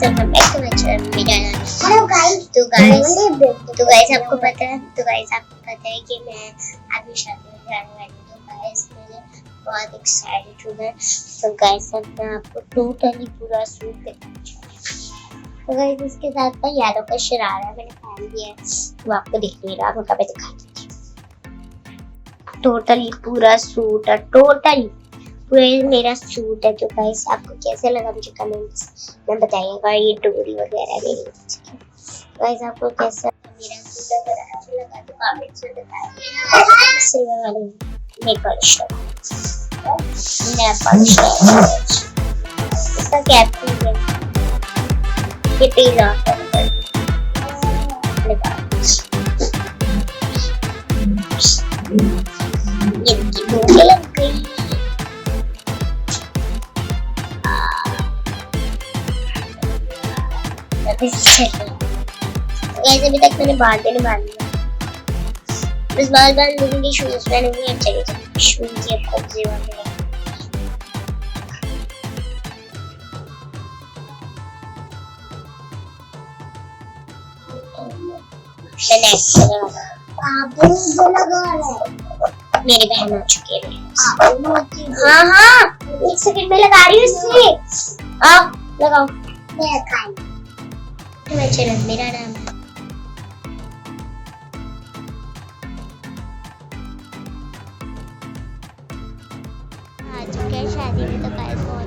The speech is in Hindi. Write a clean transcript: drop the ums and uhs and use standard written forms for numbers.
Welcome back to my channel. Hello guys, तो गाइस आपको पता है कि मैं अभी शादी में जाने वाली हूँ। तो गाइस मेरे बहुत एक्साइटेड हूँ मैं। तो गाइस अब मैं आपको टोटली पूरा सूट दिखाना चाहती हूँ। तो गाइस इसके साथ ना येलो का शरारा मैंने पहन दिया है, वो आपको दिख नहीं रहा, मैं कभी दिखा देती हूँ। टोटली पूरा सूट है, टोटली पूरा मेरा सूट है। तो गाइस आपको कैसे लगा मुझे कमेंट्स में बताइएगा। ये डोरी वगैरह नहीं गाइस, आपको कैसा मेरा सूट अगर अच्छा लगा तो कमेंट्स में बताइए। सिल्वर वाले नेल पॉलिश इसका कैप भी है, ये पेज ऑफ है। ये डोरी लग गई। अभी तक मैंने बाल भी नहीं बांधी, बस बाल बांध दूंगी, शूज पहनूंगी, अच्छा शूज या कब्जे वगैरह। मेरी बहन आ चुकी है। हाँ एक सेकंड में लगा रही हूँ इससे। लगाओ। मेरा नाम आ चुका है शादी में। तो गाइस बहुत